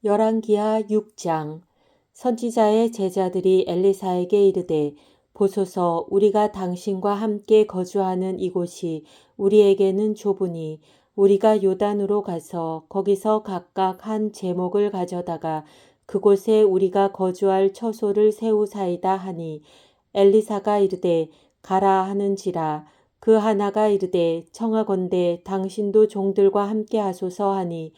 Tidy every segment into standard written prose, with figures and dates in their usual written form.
열왕기하 6장. 선지자의 제자들이 엘리사에게 이르되, 보소서, 우리가 당신과 함께 거주하는 이곳이 우리에게는 좁으니 우리가 요단으로 가서 거기서 각각 한 제목을 가져다가 그곳에 우리가 거주할 처소를 세우사이다 하니, 엘리사가 이르되 가라 하는지라. 그 하나가 이르되 청하건대 당신도 종들과 함께 하소서 하니,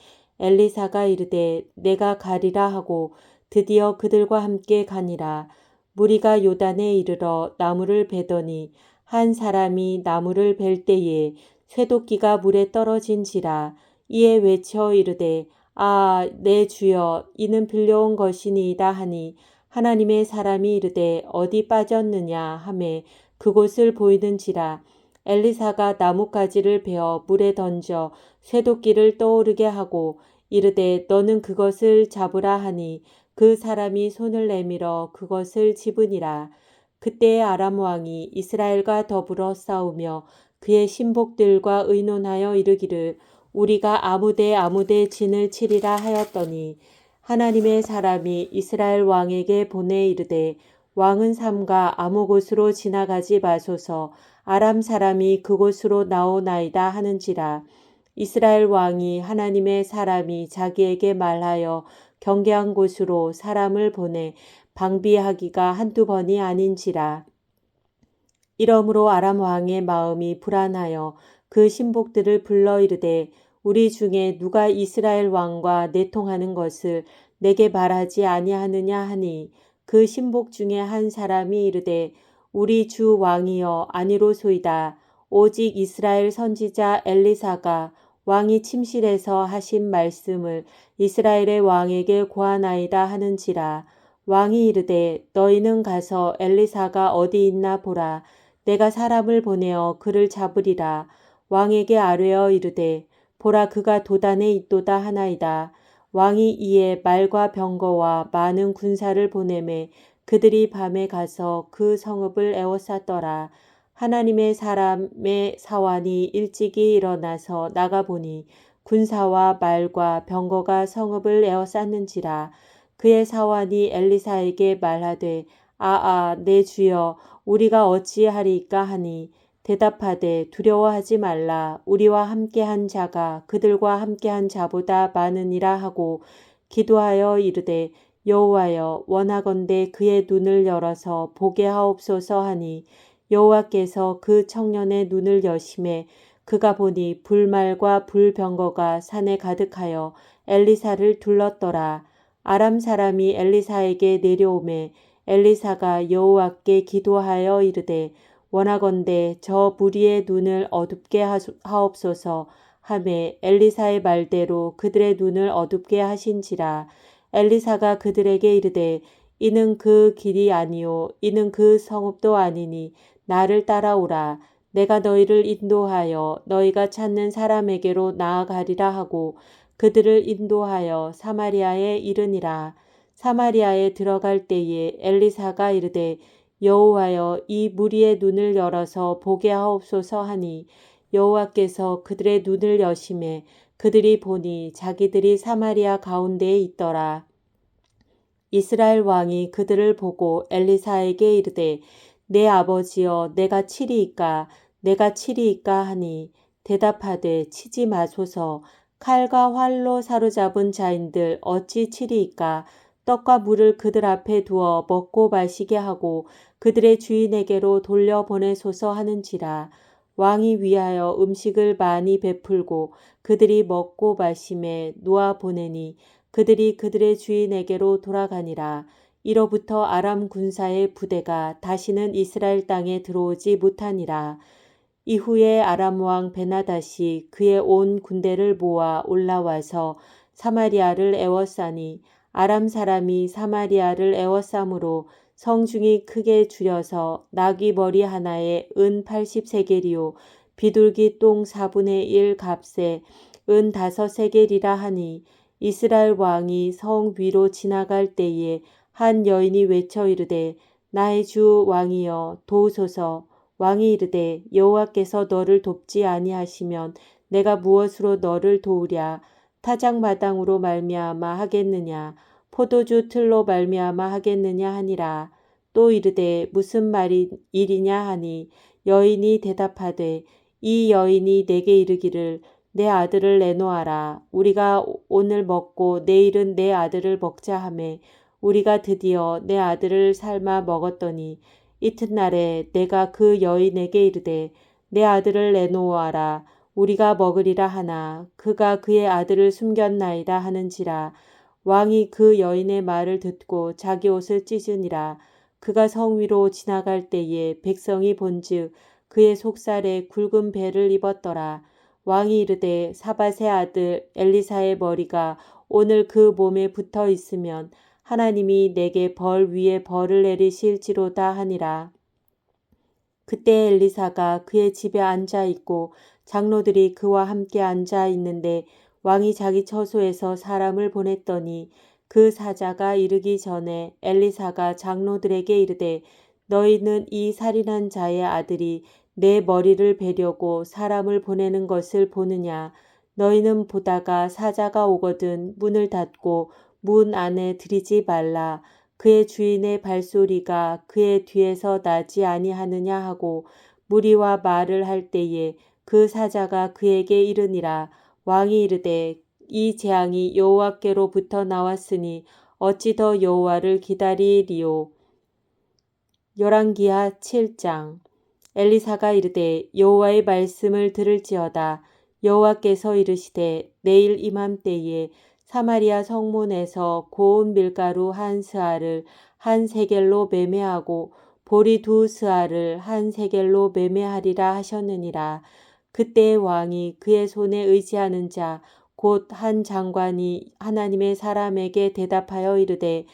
엘리사가 이르되 내가 가리라 하고 드디어 그들과 함께 가니라. 무리가 요단에 이르러 나무를 베더니 한 사람이 나무를 벨 때에 쇠도끼가 물에 떨어진지라. 이에 외쳐 이르되 아, 내 주여, 이는 빌려온 것이니이다 하니, 하나님의 사람이 이르되 어디 빠졌느냐 하매 그곳을 보이는지라. 엘리사가 나뭇가지를 베어 물에 던져 쇠도끼를 떠오르게 하고 이르되 너는 그것을 잡으라 하니, 그 사람이 손을 내밀어 그것을 집으니라. 그때에 아람 왕이 이스라엘과 더불어 싸우며 그의 신복들과 의논하여 이르기를 우리가 아무데 진을 치리라 하였더니, 하나님의 사람이 이스라엘 왕에게 보내 이르되 왕은 삼가 아무 곳으로 지나가지 마소서, 아람 사람이 그곳으로 나오나이다 하는지라. 이스라엘 왕이 하나님의 사람이 자기에게 말하여 경계한 곳으로 사람을 보내 방비하기가 한두 번이 아닌지라. 이러므로 아람 왕의 마음이 불안하여 그 신복들을 불러 이르되 우리 중에 누가 이스라엘 왕과 내통하는 것을 내게 말하지 아니하느냐 하니, 그 신복 중에 한 사람이 이르되 우리 주 왕이여 아니로소이다. 오직 이스라엘 선지자 엘리사가 왕이 침실에서 하신 말씀을 이스라엘의 왕에게 고하나이다 하는지라. 왕이 이르되 너희는 가서 엘리사가 어디 있나 보라. 내가 사람을 보내어 그를 잡으리라. 왕에게 아뢰어 이르되 보라, 그가 도단에 있도다 하나이다. 왕이 이에 말과 병거와 많은 군사를 보내매 그들이 밤에 가서 그 성읍을 에워쌌더라. 하나님의 사람의 사환이 일찍이 일어나서 나가보니 군사와 말과 병거가 성읍을 에워쌌는지라. 그의 사환이 엘리사에게 말하되 내 주여, 우리가 어찌하리이까 하니, 대답하되 두려워하지 말라. 우리와 함께한 자가 그들과 함께한 자보다 많으니라 하고 기도하여 이르되 여호와여, 원하건대 그의 눈을 열어서 보게 하옵소서 하니, 여호와께서 그 청년의 눈을 여심해 그가 보니 불말과 불병거가 산에 가득하여 엘리사를 둘렀더라. 아람 사람이 엘리사에게 내려오매 엘리사가 여호와께 기도하여 이르되 원하건대 저 무리의 눈을 어둡게 하옵소서 하매 엘리사의 말대로 그들의 눈을 어둡게 하신지라. 엘리사가 그들에게 이르되 이는 그 길이 아니요 이는 그 성읍도 아니니 나를 따라오라. 내가 너희를 인도하여 너희가 찾는 사람에게로 나아가리라 하고 그들을 인도하여 사마리아에 이르니라. 사마리아에 들어갈 때에 엘리사가 이르되 여호와여, 이 무리의 눈을 열어서 보게 하옵소서 하니, 여호와께서 그들의 눈을 여심해 그들이 보니 자기들이 사마리아 가운데에 있더라. 이스라엘 왕이 그들을 보고 엘리사에게 이르되 내 아버지여, 내가 치리이까 하니, 대답하되 치지 마소서. 칼과 활로 사로잡은 자인들 어찌 치리이까. 떡과 물을 그들 앞에 두어 먹고 마시게 하고 그들의 주인에게로 돌려보내소서 하는지라. 왕이 위하여 음식을 많이 베풀고 그들이 먹고 마심에 놓아 보내니 그들이 그들의 주인에게로 돌아가니라. 이로부터 아람 군사의 부대가 다시는 이스라엘 땅에 들어오지 못하니라. 이후에 아람 왕 베나닷이 그의 온 군대를 모아 올라와서 사마리아를 에워싸니, 아람 사람이 사마리아를 에워싸므로 성중이 크게 줄여서 나귀 머리 하나에 은 80세겔이요 비둘기 똥 4분의 1 값에 은 5세겔이라 하니, 이스라엘 왕이 성 위로 지나갈 때에 한 여인이 외쳐 이르되 나의 주 왕이여 도우소서. 왕이 이르되 여호와께서 너를 돕지 아니하시면 내가 무엇으로 너를 도우랴. 타작마당으로 말미암아 하겠느냐 포도주 틀로 말미암아 하겠느냐 하니라. 또 이르되 무슨 일이냐 하니 여인이 대답하되 이 여인이 내게 이르기를 내 아들을 내놓아라. 우리가 오늘 먹고 내일은 내 아들을 먹자 하매 우리가 드디어 내 아들을 삶아 먹었더니 이튿날에 내가 그 여인에게 이르되 내 아들을 내놓아라. 우리가 먹으리라 하나 그가 그의 아들을 숨겼나이다 하는지라. 왕이 그 여인의 말을 듣고 자기 옷을 찢으니라. 그가 성 위로 지나갈 때에 백성이 본즉 그의 속살에 굵은 배를 입었더라. 왕이 이르되 사밧의 아들 엘리사의 머리가 오늘 그 몸에 붙어 있으면 하나님이 내게 벌 위에 벌을 내리실지로다 하니라. 그때 엘리사가 그의 집에 앉아 있고 장로들이 그와 함께 앉아 있는데 왕이 자기 처소에서 사람을 보냈더니 그 사자가 이르기 전에 엘리사가 장로들에게 이르되 너희는 이 살인한 자의 아들이 내 머리를 베려고 사람을 보내는 것을 보느냐. 너희는 보다가 사자가 오거든 문을 닫고 문 안에 들이지 말라. 그의 주인의 발소리가 그의 뒤에서 나지 아니하느냐 하고 무리와 말을 할 때에 그 사자가 그에게 이르니라. 왕이 이르되 이 재앙이 여호와께로부터 나왔으니 어찌 더 여호와를 기다리리요. 열왕기하 7장. 엘리사가 이르되 여호와의 말씀을 들을지어다. 여호와께서 이르시되 내일 이맘때에 사마리아 성문에서 고운 밀가루 한 스아를 한 세겔로 매매하고 보리 두 스아를 한 세겔로 매매하리라 하셨느니라. 그때 왕이 그의 손에 의지하는 자 곧 한 장관이 하나님의 사람에게 대답하여 이르되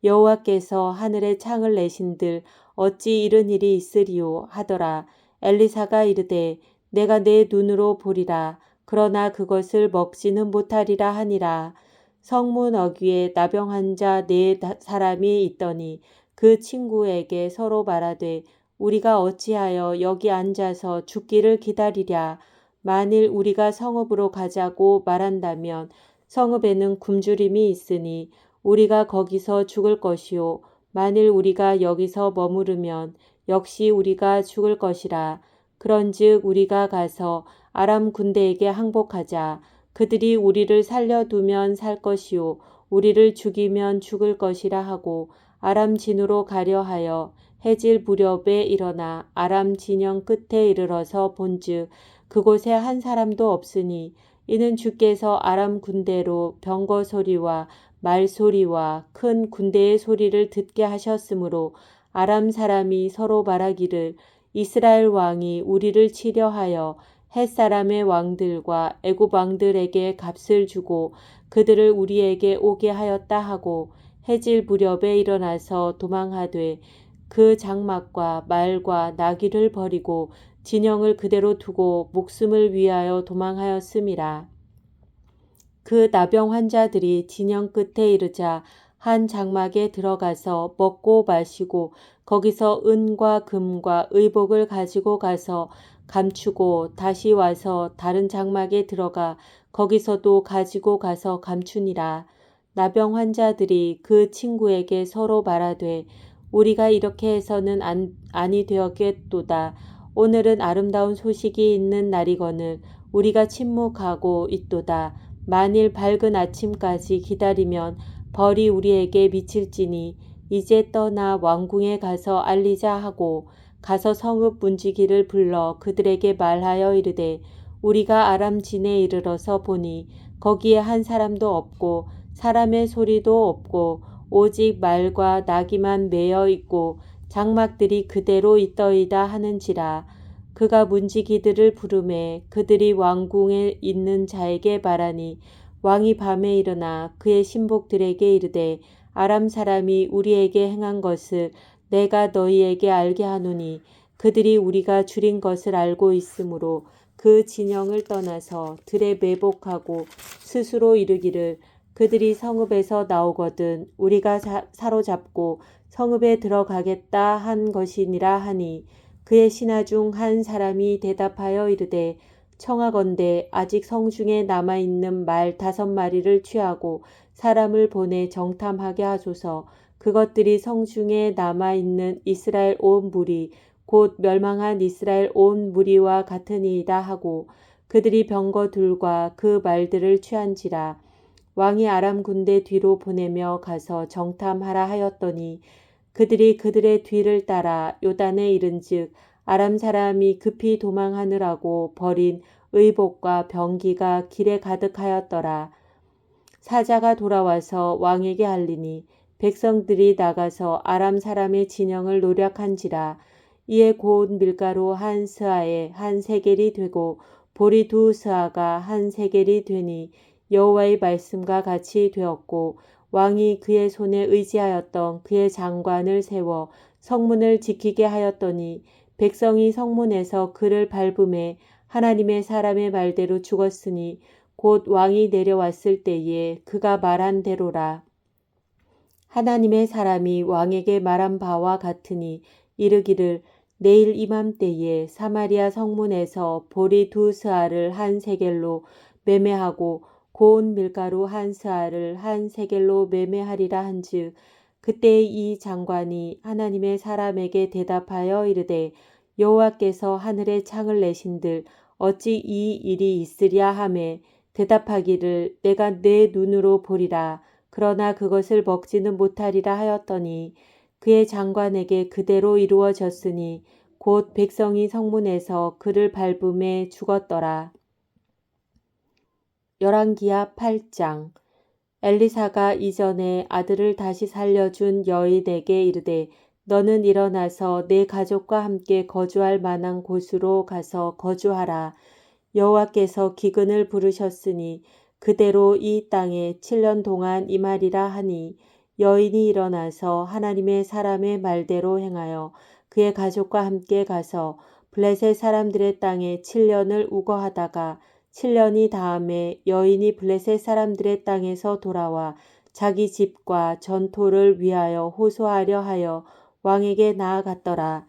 여호와께서 하늘에 창을 내신들 어찌 이런 일이 있으리요 하더라. 엘리사가 이르되 내가 내 눈으로 보리라. 그러나 그것을 먹지는 못하리라 하니라. 성문 어귀에 나병한 자 네 사람이 있더니 그 친구에게 서로 말하되 우리가 어찌하여 여기 앉아서 죽기를 기다리랴. 만일 우리가 성읍으로 가자고 말한다면 성읍에는 굶주림이 있으니 우리가 거기서 죽을 것이요. 만일 우리가 여기서 머무르면 역시 우리가 죽을 것이라. 그런즉 우리가 가서 아람 군대에게 항복하자. 그들이 우리를 살려두면 살 것이요 우리를 죽이면 죽을 것이라 하고 아람 진으로 가려 하여 해질 무렵에 일어나 아람 진영 끝에 이르러서 본즉 그곳에 한 사람도 없으니 이는 주께서 아람 군대로 병거 소리와 말소리와 큰 군대의 소리를 듣게 하셨으므로 아람 사람이 서로 말하기를 이스라엘 왕이 우리를 치려 하여 헷사람의 왕들과 애굽 왕들에게 값을 주고 그들을 우리에게 오게 하였다 하고 해질 무렵에 일어나서 도망하되 그 장막과 말과 나귀를 버리고 진영을 그대로 두고 목숨을 위하여 도망하였음이라. 그 나병 환자들이 진영 끝에 이르자 한 장막에 들어가서 먹고 마시고 거기서 은과 금과 의복을 가지고 가서 감추고 다시 와서 다른 장막에 들어가 거기서도 가지고 가서 감추니라. 나병 환자들이 그 친구에게 서로 말하되 우리가 이렇게 해서는 아니 되었겠도다. 오늘은 아름다운 소식이 있는 날이거늘 우리가 침묵하고 있도다. 만일 밝은 아침까지 기다리면 벌이 우리에게 미칠지니 이제 떠나 왕궁에 가서 알리자 하고 가서 성읍 문지기를 불러 그들에게 말하여 이르되 우리가 아람 진에 이르러서 보니 거기에 한 사람도 없고 사람의 소리도 없고 오직 말과 나귀만 매여 있고 장막들이 그대로 있더이다 하는지라. 그가 문지기들을 부르매 그들이 왕궁에 있는 자에게 말하니 왕이 밤에 일어나 그의 신복들에게 이르되 아람 사람이 우리에게 행한 것을 내가 너희에게 알게 하노니 그들이 우리가 줄인 것을 알고 있으므로 그 진영을 떠나서 들에 매복하고 스스로 이르기를 그들이 성읍에서 나오거든 우리가 사로잡고 성읍에 들어가겠다 한 것이니라 하니 그의 신하 중 한 사람이 대답하여 이르되 청하건대 아직 성중에 남아있는 말 5마리를 취하고 사람을 보내 정탐하게 하소서. 그것들이 성중에 남아있는 이스라엘 온 무리 곧 멸망한 이스라엘 온 무리와 같으니이다 하고 그들이 병거 둘과 그 말들을 취한지라. 왕이 아람 군대 뒤로 보내며 가서 정탐하라 하였더니 그들이 그들의 뒤를 따라 요단에 이른즉 아람 사람이 급히 도망하느라고 버린 의복과 병기가 길에 가득하였더라. 사자가 돌아와서 왕에게 알리니 백성들이 나가서 아람 사람의 진영을 노략한지라. 이에 고운 밀가루 한 스아에 한 세겔이 되고 보리 2스아가 한 세겔이 되니 여호와의 말씀과 같이 되었고 왕이 그의 손에 의지하였던 그의 장관을 세워 성문을 지키게 하였더니 백성이 성문에서 그를 밟음에 하나님의 사람의 말대로 죽었으니 곧 왕이 내려왔을 때에 그가 말한 대로라. 하나님의 사람이 왕에게 말한 바와 같으니 이르기를 내일 이맘때에 사마리아 성문에서 보리 2스아를 한 세겔로 매매하고 고운 밀가루 한 스아를 한 세겔로 매매하리라 한즉 그때 이 장관이 하나님의 사람에게 대답하여 이르되 여호와께서 하늘에 창을 내신들 어찌 이 일이 있으랴 하매 대답하기를 내가 내 눈으로 보리라. 그러나 그것을 먹지는 못하리라 하였더니 그의 장관에게 그대로 이루어졌으니 곧 백성이 성문에서 그를 밟음에 죽었더라. 열왕기하 8장. 엘리사가 이전에 아들을 다시 살려준 여인에게 이르되 너는 일어나서 내 가족과 함께 거주할 만한 곳으로 가서 거주하라. 여호와께서 기근을 부르셨으니 그대로 이 땅에 7년 동안 임하리라 하니 여인이 일어나서 하나님의 사람의 말대로 행하여 그의 가족과 함께 가서 블레셋 사람들의 땅에 7년을 우거하다가 7년이 다음에 여인이 블레셋 사람들의 땅에서 돌아와 자기 집과 전토를 위하여 호소하려 하여 왕에게 나아갔더라.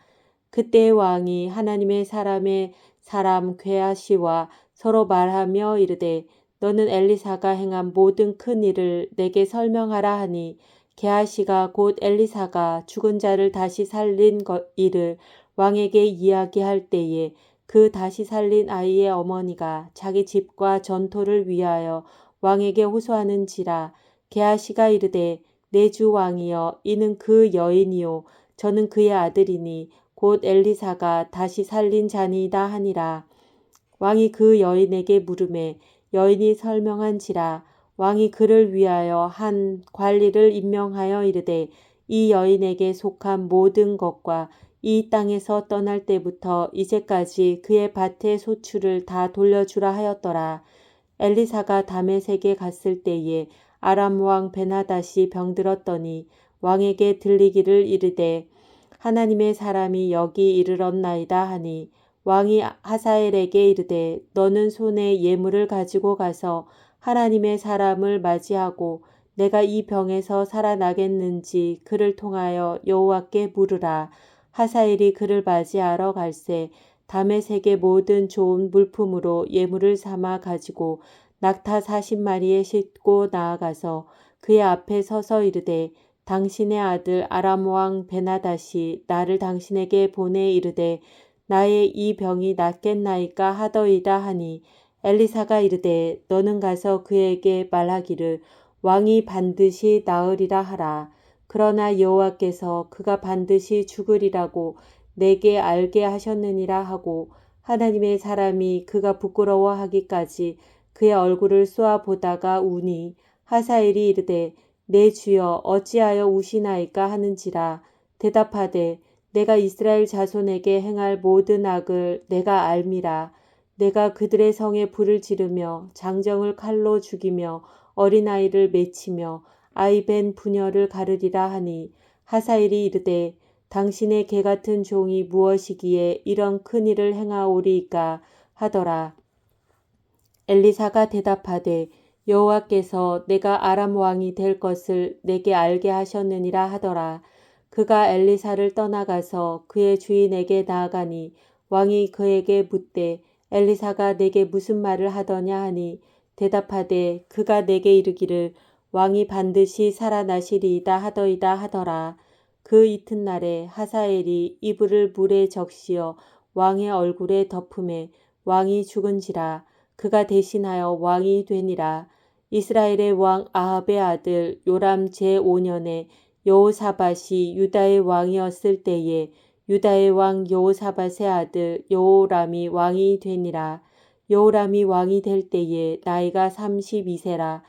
그때 왕이 하나님의 사람의 사람 게하시와 서로 말하며 이르되 너는 엘리사가 행한 모든 큰 일을 내게 설명하라 하니 게하시가 곧 엘리사가 죽은 자를 다시 살린 일을 왕에게 이야기할 때에 그 다시 살린 아이의 어머니가 자기 집과 전토를 위하여 왕에게 호소하는지라. 게하시가 이르되 내 주 왕이여 이는 그 여인이요 저는 그의 아들이니 곧 엘리사가 다시 살린 자니이다 하니라. 왕이 그 여인에게 물으매 여인이 설명한지라. 왕이 그를 위하여 한 관리를 임명하여 이르되 이 여인에게 속한 모든 것과 이 땅에서 떠날 때부터 이제까지 그의 밭의 소출을 다 돌려주라 하였더라. 엘리사가 다메섹에 갔을 때에 아람 왕 베나닷이 병들었더니 왕에게 들리기를 이르되 하나님의 사람이 여기 이르렀나이다 하니 왕이 하사엘에게 이르되 너는 손에 예물을 가지고 가서 하나님의 사람을 맞이하고 내가 이 병에서 살아나겠는지 그를 통하여 여호와께 물으라. 하사엘이 그를 맞이하러 갈새 다메섹의 모든 좋은 물품으로 예물을 삼아 가지고 낙타 40마리에 싣고 나아가서 그의 앞에 서서 이르되 당신의 아들 아람 왕 베나닷이 나를 당신에게 보내 이르되 나의 이 병이 낫겠나이까 하더이다 하니 엘리사가 이르되 너는 가서 그에게 말하기를 왕이 반드시 나으리라 하라. 그러나 여호와께서 그가 반드시 죽으리라고 내게 알게 하셨느니라 하고 하나님의 사람이 그가 부끄러워하기까지 그의 얼굴을 쏘아 보다가 우니 하사엘이 이르되 내 주여 어찌하여 우시나이까 하는지라. 대답하되 내가 이스라엘 자손에게 행할 모든 악을 내가 알미라. 내가 그들의 성에 불을 지르며 장정을 칼로 죽이며 어린아이를 맺히며 아이 벤 부녀를 가르리라 하니 하사엘이 이르되 당신의 개 같은 종이 무엇이기에 이런 큰 일을 행하오리이까 하더라. 엘리사가 대답하되 여호와께서 내가 아람 왕이 될 것을 내게 알게 하셨느니라 하더라. 그가 엘리사를 떠나가서 그의 주인에게 나아가니 왕이 그에게 묻되 엘리사가 내게 무슨 말을 하더냐 하니 대답하되 그가 내게 이르기를 왕이 반드시 살아나시리이다 하더이다 하더라. 그 이튿날에 하사엘이 이불을 물에 적시어 왕의 얼굴에 덮음에 왕이 죽은지라. 그가 대신하여 왕이 되니라. 이스라엘의 왕 아합의 아들 요람 제5년에 여호사밧이 유다의 왕이었을 때에 유다의 왕 여호사밧의 아들 여호람이 왕이 되니라. 여호람이 왕이 될 때에 나이가 32세라.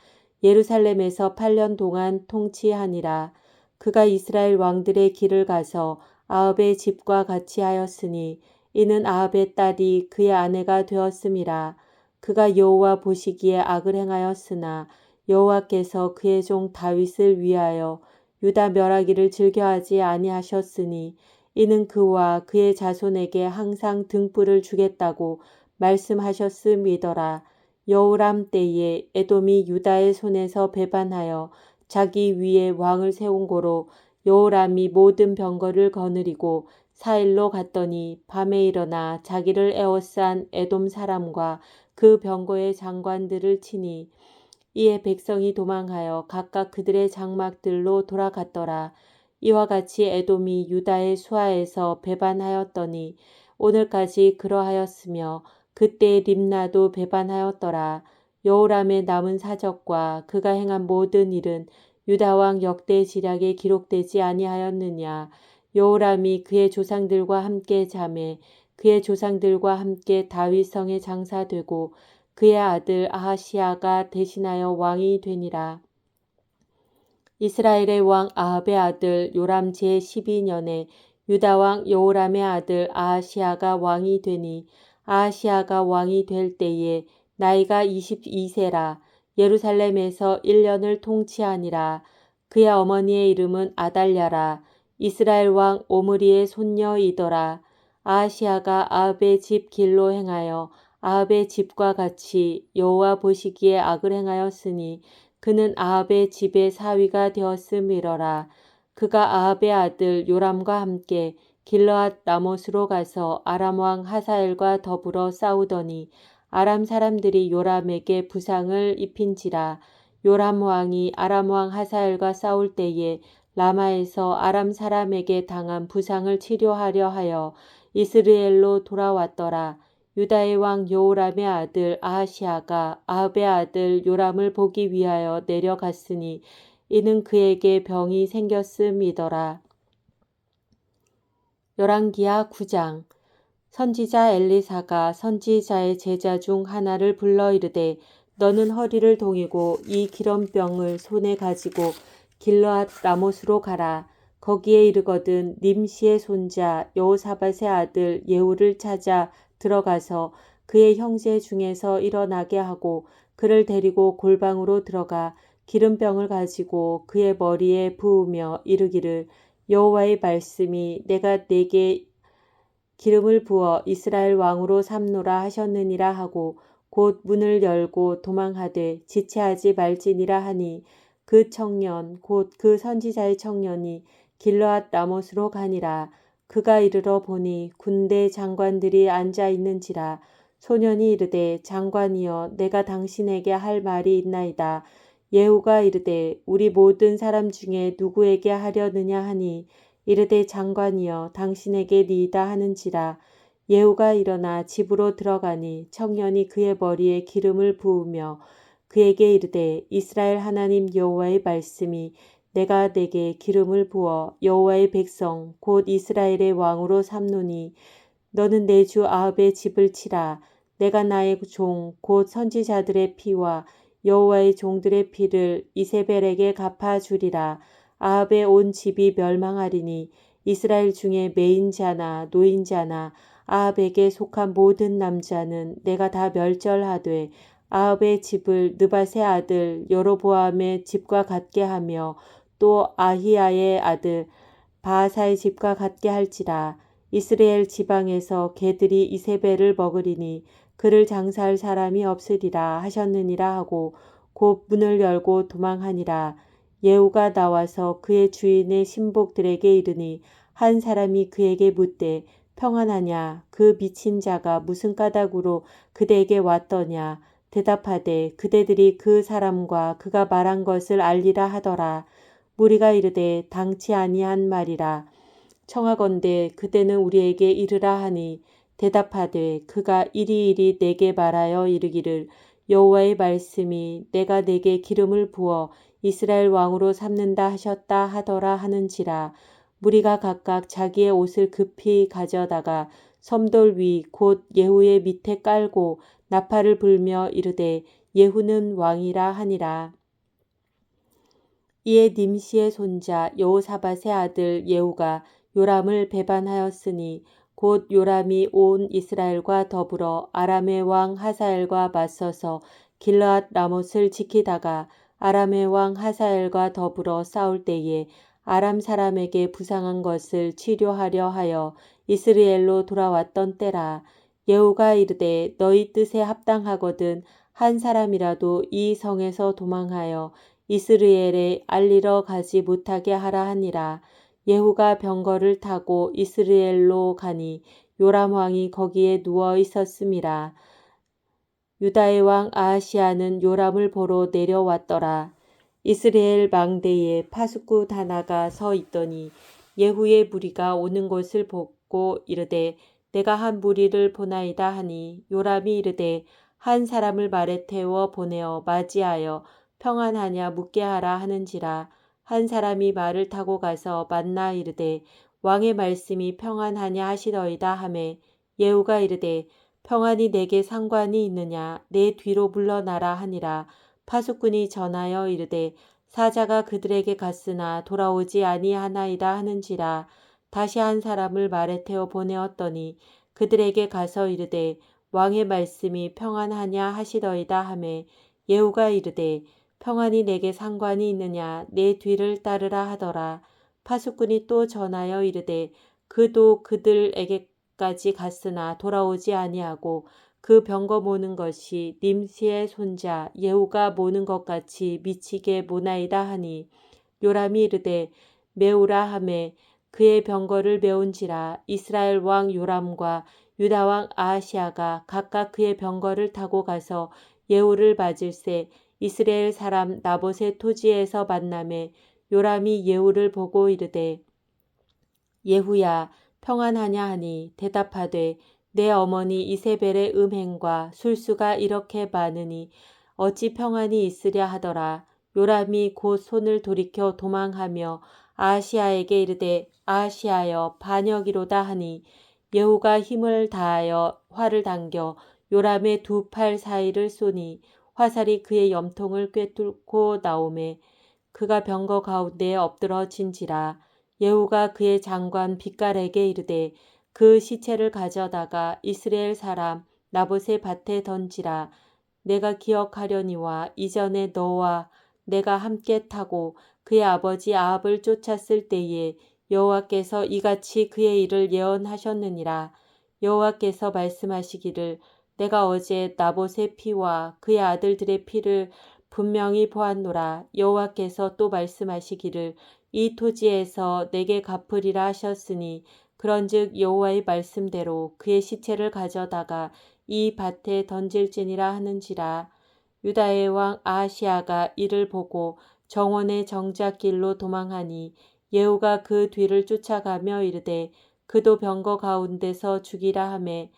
예루살렘에서 8년 동안 통치하니라. 그가 이스라엘 왕들의 길을 가서 아합의 집과 같이 하였으니 이는 아합의 딸이 그의 아내가 되었음이라. 그가 여호와 보시기에 악을 행하였으나 여호와께서 그의 종 다윗을 위하여 유다 멸하기를 즐겨하지 아니하셨으니 이는 그와 그의 자손에게 항상 등불을 주겠다고 말씀하셨음이더라. 여호람 때에 에돔이 유다의 손에서 배반하여 자기 위에 왕을 세운 고로 여호람이 모든 병거를 거느리고 사일로 갔더니 밤에 일어나 자기를 에워싼 에돔 사람과 그 병거의 장관들을 치니 이에 백성이 도망하여 각각 그들의 장막들로 돌아갔더라. 이와 같이 에돔이 유다의 수하에서 배반하였더니 오늘까지 그러하였으며 그때 림나도 배반하였더라. 여호람의 남은 사적과 그가 행한 모든 일은 유다 왕 역대 지략에 기록되지 아니하였느냐. 여호람이 그의 조상들과 함께 잠에 그의 조상들과 함께 다윗성에 장사되고 그의 아들 아하시야가 대신하여 왕이 되니라. 이스라엘의 왕 아합의 아들 요람 제12년에 유다 왕 여호람의 아들 아하시야가 왕이 되니 아하시야가 왕이 될 때에 나이가 22세라. 예루살렘에서 1년을 통치하니라. 그의 어머니의 이름은 아달랴라. 이스라엘 왕 오므리의 손녀이더라. 아하시야가 아합의 집 길로 행하여 아합의 집과 같이 여호와 보시기에 악을 행하였으니 그는 아합의 집의 사위가 되었음이러라. 그가 아합의 아들 요람과 함께 길르앗 라못으로 가서 아람 왕 하사엘과 더불어 싸우더니 아람 사람들이 요람에게 부상을 입힌지라. 요람 왕이 아람 왕 하사엘과 싸울 때에 라마에서 아람 사람에게 당한 부상을 치료하려 하여 이스라엘로 돌아왔더라. 유다의 왕 여호람의 아들 아하시야가 아합의 아들 요람을 보기 위하여 내려갔으니 이는 그에게 병이 생겼음이더라. 열왕기하 9장. 선지자 엘리사가 선지자의 제자 중 하나를 불러 이르되 너는 허리를 동이고 이 기름병을 손에 가지고 길르앗 라못으로 가라. 거기에 이르거든 님시의 손자 여호사밧의 아들 예후를 찾아 들어가서 그의 형제 중에서 일어나게 하고 그를 데리고 골방으로 들어가 기름병을 가지고 그의 머리에 부으며 이르기를 여호와의 말씀이 내가 네게 기름을 부어 이스라엘 왕으로 삼노라 하셨느니라 하고 곧 문을 열고 도망하되 지체하지 말지니라 하니 그 청년 곧 그 선지자의 청년이 길르앗 라못으로 가니라. 그가 이르러 보니 군대 장관들이 앉아 있는지라. 소년이 이르되 장관이여 내가 당신에게 할 말이 있나이다. 예후가 이르되 우리 모든 사람 중에 누구에게 하려느냐 하니 이르되 장관이여 당신에게 니이다 하는지라. 예후가 일어나 집으로 들어가니 청년이 그의 머리에 기름을 부으며 그에게 이르되 이스라엘 하나님 여호와의 말씀이 내가 내게 기름을 부어 여호와의 백성 곧 이스라엘의 왕으로 삼노니 너는 내 주 아합의 집을 치라. 내가 나의 종 곧 선지자들의 피와 여호와의 종들의 피를 이세벨에게 갚아주리라. 아합의 온 집이 멸망하리니 이스라엘 중에 매인자나 노인자나 아합에게 속한 모든 남자는 내가 다 멸절하되 아합의 집을 느밧의 아들 여로보암의 집과 같게 하며 또 아히야의 아들 바하사의 집과 같게 할지라. 이스라엘 지방에서 개들이 이세벨을 먹으리니 그를 장사할 사람이 없으리라 하셨느니라 하고 곧 문을 열고 도망하니라. 예후가 나와서 그의 주인의 신복들에게 이르니 한 사람이 그에게 묻되 평안하냐? 그 미친 자가 무슨 까닭으로 그대에게 왔더냐? 대답하되 그대들이 그 사람과 그가 말한 것을 알리라 하더라. 무리가 이르되 당치 아니한 말이라. 청하건대 그대는 우리에게 이르라 하니 대답하되 그가 이리이리 내게 말하여 이르기를 여호와의 말씀이 내가 내게 기름을 부어 이스라엘 왕으로 삼는다 하셨다 하더라 하는지라. 무리가 각각 자기의 옷을 급히 가져다가 섬돌 위 곧 예후의 밑에 깔고 나팔을 불며 이르되 예후는 왕이라 하니라. 이에 님시의 손자 여호사밧의 아들 예후가 요람을 배반하였으니 곧 요람이 온 이스라엘과 더불어 아람의 왕 하사엘과 맞서서 길르앗 라못을 지키다가 아람의 왕 하사엘과 더불어 싸울 때에 아람 사람에게 부상한 것을 치료하려 하여 이스라엘로 돌아왔던 때라. 예후가 이르되 너희 뜻에 합당하거든 한 사람이라도 이 성에서 도망하여 이스라엘에 알리러 가지 못하게 하라 하니라. 예후가 병거를 타고 이스라엘로 가니 요람 왕이 거기에 누워 있었음이라. 유다의 왕 아하시아는 요람을 보러 내려왔더라. 이스라엘 망대에 파수꾼 하나가 서 있더니 예후의 무리가 오는 것을 보고 이르되 내가 한 무리를 보나이다 하니 요람이 이르되 한 사람을 말에 태워 보내어 맞이하여 평안하냐 묻게 하라 하는지라. 한 사람이 말을 타고 가서 만나 이르되 왕의 말씀이 평안하냐 하시더이다 하매 예후가 이르되 평안이 내게 상관이 있느냐 내 뒤로 물러나라 하니라. 파수꾼이 전하여 이르되 사자가 그들에게 갔으나 돌아오지 아니하나이다 하는지라. 다시 한 사람을 말에 태워 보내었더니 그들에게 가서 이르되 왕의 말씀이 평안하냐 하시더이다 하매 예후가 이르되 평안이 내게 상관이 있느냐 내 뒤를 따르라 하더라. 파수꾼이 또 전하여 이르되 그도 그들에게까지 갔으나 돌아오지 아니하고 그 병거 모는 것이 님시의 손자 예후가 모는 것 같이 미치게 모나이다 하니 요람이 이르되 메우라 하매 그의 병거를 메운지라. 이스라엘 왕 요람과 유다 왕 아하시아가 각각 그의 병거를 타고 가서 예후를 맞을새 이스라엘 사람 나봇의 토지에서 만나매 요람이 예후를 보고 이르되 예후야 평안하냐 하니 대답하되 내 어머니 이세벨의 음행과 술수가 이렇게 많으니 어찌 평안이 있으랴 하더라. 요람이 곧 손을 돌이켜 도망하며 아하시아에게 이르되 아하시아여 반역이로다 하니 예후가 힘을 다하여 활을 당겨 요람의 두 팔 사이를 쏘니 화살이 그의 염통을 꿰뚫고 나오매 그가 병거 가운데에 엎드러진지라. 예후가 그의 장관 빛깔에게 이르되 그 시체를 가져다가 이스라엘 사람 나봇의 밭에 던지라. 내가 기억하려니와 이전에 너와 내가 함께 타고 그의 아버지 아합을 쫓았을 때에 여호와께서 이같이 그의 일을 예언하셨느니라. 여호와께서 말씀하시기를 내가 어제 나봇의 피와 그의 아들들의 피를 분명히 보았노라. 여호와께서 또 말씀하시기를 이 토지에서 내게 갚으리라 하셨으니 그런즉 여호와의 말씀대로 그의 시체를 가져다가 이 밭에 던질지니라 하는지라. 유다의 왕 아하시아가 이를 보고 정원의 정작길로 도망하니 예후가 그 뒤를 쫓아가며 이르되 그도 병거 가운데서 죽이라 하매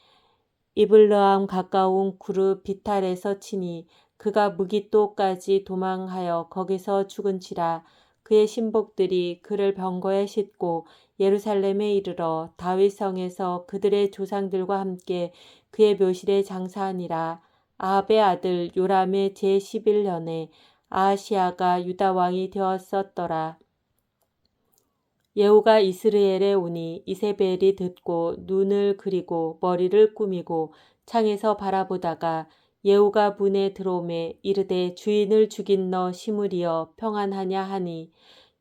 이블르함 가까운 구르 비탈에서 치니 그가 무깃도까지 도망하여 거기서 죽은지라. 그의 신복들이 그를 병거에 싣고 예루살렘에 이르러 다윗성에서 그들의 조상들과 함께 그의 묘실에 장사하니라. 아합의 아들 요람의 제11년에 아하시아가 유다 왕이 되었었더라. 예후가 이스라엘에 오니 이세벨이 듣고 눈을 그리고 머리를 꾸미고 창에서 바라보다가 예후가 문에 들어오매 이르되 주인을 죽인 너 시므리여 평안하냐 하니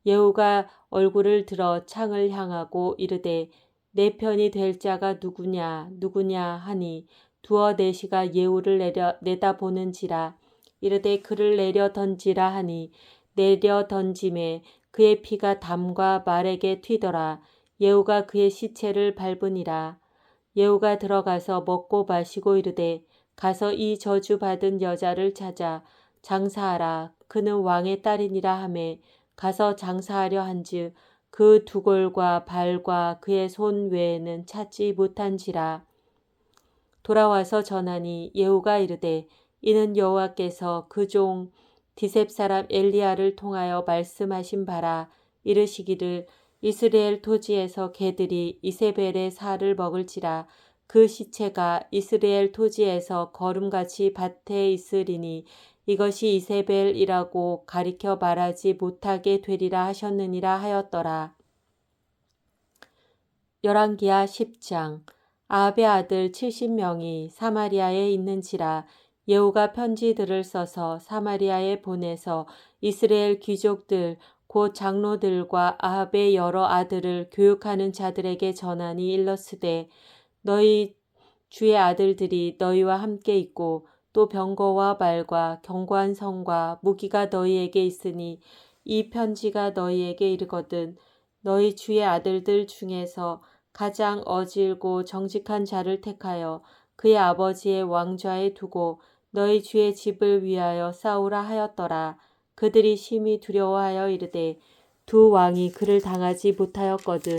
예후가 얼굴을 들어 창을 향하고 이르되 내 편이 될 자가 누구냐 하니 두어 내시가 예후를 내다보는지라. 이르되 그를 내려 던지라 하니 내려 던짐에 그의 피가 담과 말에게 튀더라. 예후가 그의 시체를 밟으니라. 예후가 들어가서 먹고 마시고 이르되 가서 이 저주받은 여자를 찾아 장사하라. 그는 왕의 딸이니라 하매 가서 장사하려 한즉 그 두골과 발과 그의 손 외에는 찾지 못한지라. 돌아와서 전하니 예후가 이르되 이는 여호와께서 그 종 디셉 사람 엘리야를 통하여 말씀하신 바라. 이르시기를 이스라엘 토지에서 개들이 이세벨의 살을 먹을지라. 그 시체가 이스라엘 토지에서 거름같이 밭에 있으리니 이것이 이세벨이라고 가리켜 말하지 못하게 되리라 하셨느니라 하였더라. 열왕기하 10장. 아합의 아들 70명이 사마리아에 있는지라. 예후가 편지들을 써서 사마리아에 보내서 이스라엘 귀족들 곧 장로들과 아합의 여러 아들을 교육하는 자들에게 전하니 일렀으되 너희 주의 아들들이 너희와 함께 있고 또 병거와 말과 견고한 성과 무기가 너희에게 있으니 이 편지가 너희에게 이르거든 너희 주의 아들들 중에서 가장 어질고 정직한 자를 택하여 그의 아버지의 왕좌에 두고 너희 주의 집을 위하여 싸우라 하였더라. 그들이 심히 두려워하여 이르되 두 왕이 그를 당하지 못하였거든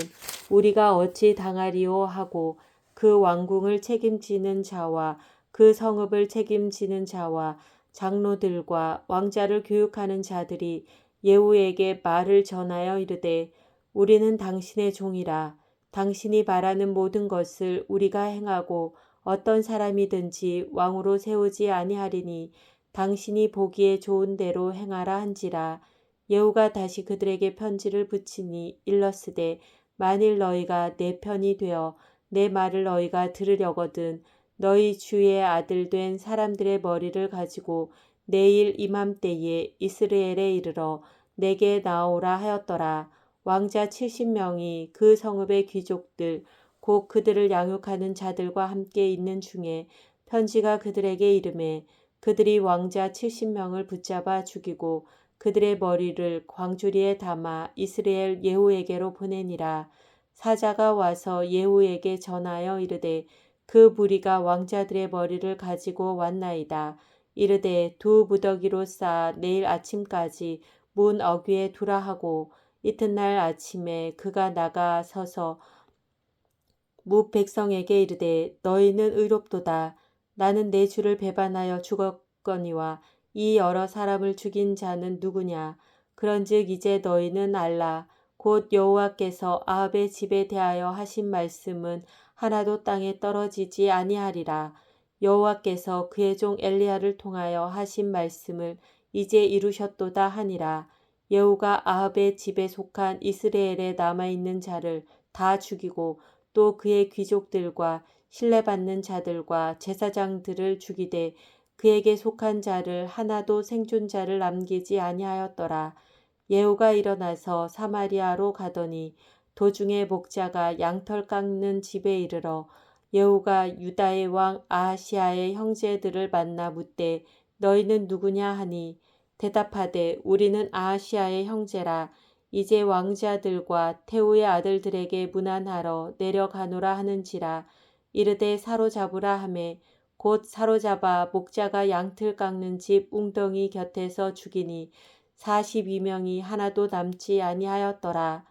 우리가 어찌 당하리오 하고 그 왕궁을 책임지는 자와 그 성읍을 책임지는 자와 장로들과 왕자를 교육하는 자들이 예후에게 말을 전하여 이르되 우리는 당신의 종이라. 당신이 말하는 모든 것을 우리가 행하고 어떤 사람이든지 왕으로 세우지 아니하리니 당신이 보기에 좋은 대로 행하라 한지라. 예후가 다시 그들에게 편지를 붙이니 일렀으되 만일 너희가 내 편이 되어 내 말을 너희가 들으려거든 너희 주의 아들 된 사람들의 머리를 가지고 내일 이맘때에 이스라엘에 이르러 내게 나오라 하였더라. 왕자 70명이 그 성읍의 귀족들 곧 그들을 양육하는 자들과 함께 있는 중에 편지가 그들에게 이르매 그들이 왕자 70명을 붙잡아 죽이고 그들의 머리를 광주리에 담아 이스라엘 예후에게로 보내니라. 사자가 와서 예후에게 전하여 이르되 그 무리가 왕자들의 머리를 가지고 왔나이다. 이르되 두 무더기로 쌓아 내일 아침까지 문 어귀에 두라 하고 이튿날 아침에 그가 나가 서서 무 백성에게 이르되 너희는 의롭도다. 나는 내 주를 배반하여 죽었거니와 이 여러 사람을 죽인 자는 누구냐. 그런즉 이제 너희는 알라. 곧 여호와께서 아합의 집에 대하여 하신 말씀은 하나도 땅에 떨어지지 아니하리라. 여호와께서 그의 종 엘리야를 통하여 하신 말씀을 이제 이루셨도다 하니라. 예후가 아합의 집에 속한 이스라엘에 남아있는 자를 다 죽이고 또 그의 귀족들과 신뢰받는 자들과 제사장들을 죽이되 그에게 속한 자를 하나도 생존자를 남기지 아니하였더라. 예후가 일어나서 사마리아로 가더니 도중에 목자가 양털 깎는 집에 이르러 예후가 유다의 왕 아하시아의 형제들을 만나 묻되 너희는 누구냐 하니 대답하되 우리는 아하시아의 형제라. 이제 왕자들과 태우의 아들들에게 문안하러 내려가노라 하는지라. 이르되 사로잡으라 하매 곧 사로잡아 목자가 양틀 깎는 집 웅덩이 곁에서 죽이니 42명이 하나도 남지 아니하였더라.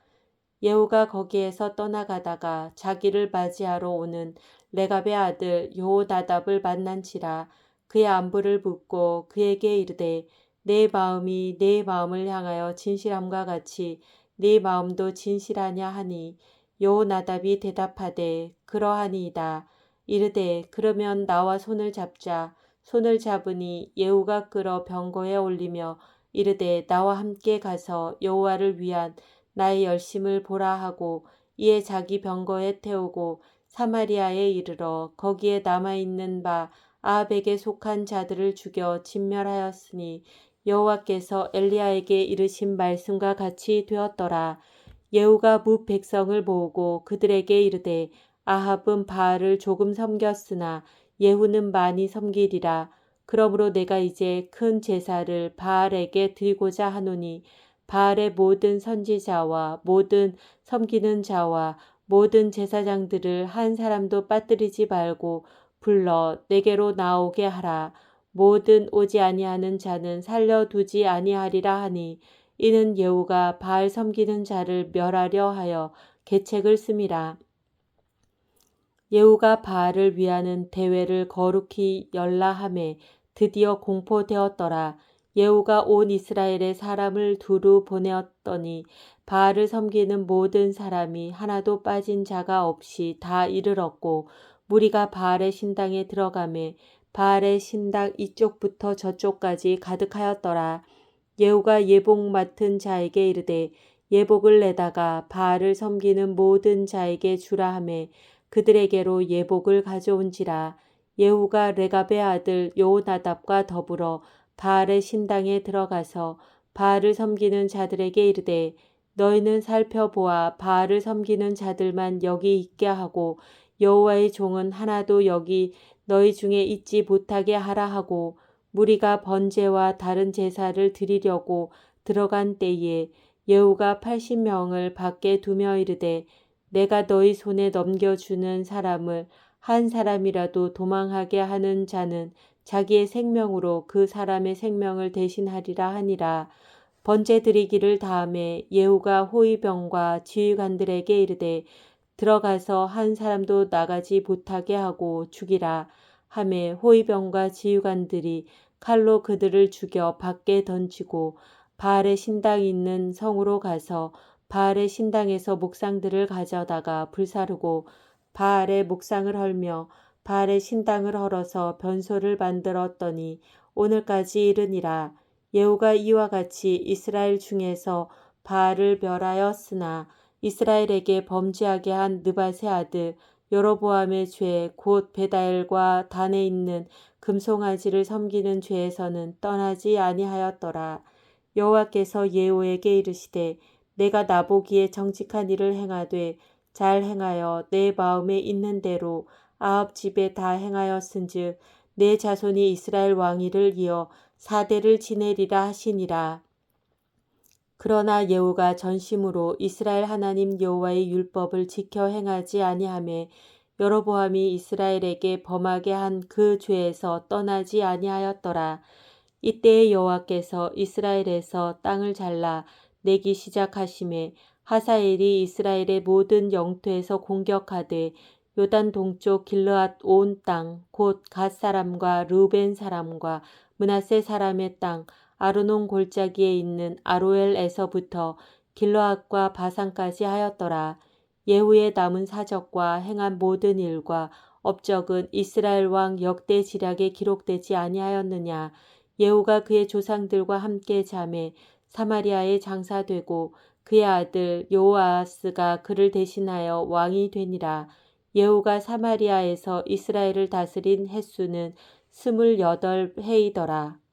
예후가 거기에서 떠나가다가 자기를 맞이하러 오는 레갑의 아들 여호나답을 만난지라. 그의 안부를 묻고 그에게 이르되 내 마음이 내 마음을 향하여 진실함과 같이 네 마음도 진실하냐 하니 여호나답이 대답하되 그러하니이다. 이르되 그러면 나와 손을 잡자. 손을 잡으니 예후가 끌어 병거에 올리며 이르되 나와 함께 가서 여호와를 위한 나의 열심을 보라 하고 이에 자기 병거에 태우고 사마리아에 이르러 거기에 남아있는 바 아합에게 속한 자들을 죽여 진멸하였으니 여호와께서 엘리야에게 이르신 말씀과 같이 되었더라. 예후가 무 백성을 모으고 그들에게 이르되 아합은 바알을 조금 섬겼으나 예후는 많이 섬기리라. 그러므로 내가 이제 큰 제사를 바알에게 드리고자 하노니 바알의 모든 선지자와 모든 섬기는 자와 모든 제사장들을 한 사람도 빠뜨리지 말고 불러 내게로 나오게 하라. 모든 오지 아니하는 자는 살려두지 아니하리라 하니 이는 예후가 바알 섬기는 자를 멸하려 하여 계책을 씀이라. 예후가 바알을 위하는 대회를 거룩히 열라 하매 드디어 공포되었더라. 예후가 온 이스라엘에 사람을 두루 보내었더니 바알을 섬기는 모든 사람이 하나도 빠진 자가 없이 다 이르렀고 무리가 바알의 신당에 들어가매 바알의 신당 이쪽부터 저쪽까지 가득하였더라. 예후가 예복 맡은 자에게 이르되 예복을 내다가 바알을 섬기는 모든 자에게 주라 하매 그들에게로 예복을 가져온지라. 예후가 레갑의 아들 여호나답과 더불어 바알의 신당에 들어가서 바알을 섬기는 자들에게 이르되 너희는 살펴보아 바알을 섬기는 자들만 여기 있게 하고 여호와의 종은 하나도 여기 너희 중에 있지 못하게 하라 하고 무리가 번제와 다른 제사를 드리려고 들어간 때에 예후가 80명을 밖에 두며 이르되 내가 너희 손에 넘겨주는 사람을 한 사람이라도 도망하게 하는 자는 자기의 생명으로 그 사람의 생명을 대신하리라 하니라. 번제 드리기를 다음에 예후가 호위병과 지휘관들에게 이르되 들어가서 한 사람도 나가지 못하게 하고 죽이라 하매 호위병과 지휘관들이 칼로 그들을 죽여 밖에 던지고 바알의 신당이 있는 성으로 가서 바알의 신당에서 목상들을 가져다가 불사르고 바알의 목상을 헐며 바알의 신당을 헐어서 변소를 만들었더니 오늘까지 이르니라. 예후가 이와 같이 이스라엘 중에서 바알을 멸하였으나 이스라엘에게 범죄하게 한 느밧의 아들 여로보암의 죄 곧 베다엘과 단에 있는 금송아지를 섬기는 죄에서는 떠나지 아니하였더라. 여호와께서 예후에게 이르시되 내가 나보기에 정직한 일을 행하되 잘 행하여 내 마음에 있는 대로 아합 집에 다 행하였은즉 내 자손이 이스라엘 왕위를 이어 4대를 지내리라 하시니라. 그러나 예후가 전심으로 이스라엘 하나님 여호와의 율법을 지켜 행하지 아니하매 여로보암이 이스라엘에게 범하게 한 그 죄에서 떠나지 아니하였더라. 이때에 여호와께서 이스라엘에서 땅을 잘라 내기 시작하심에 하사엘이 이스라엘의 모든 영토에서 공격하되 요단 동쪽 길르앗 온 땅 곧 갓 사람과 르우벤 사람과 므낫세 사람의 땅 아르논 골짜기에 있는 아로엘에서부터 길르앗과 바산까지 하였더라. 예후의 남은 사적과 행한 모든 일과 업적은 이스라엘 왕 역대 지략에 기록되지 아니하였느냐. 예후가 그의 조상들과 함께 잠에 사마리아에 장사되고 그의 아들 여호아하스가 그를 대신하여 왕이 되니라. 예후가 사마리아에서 이스라엘을 다스린 횟수는 28해이더라.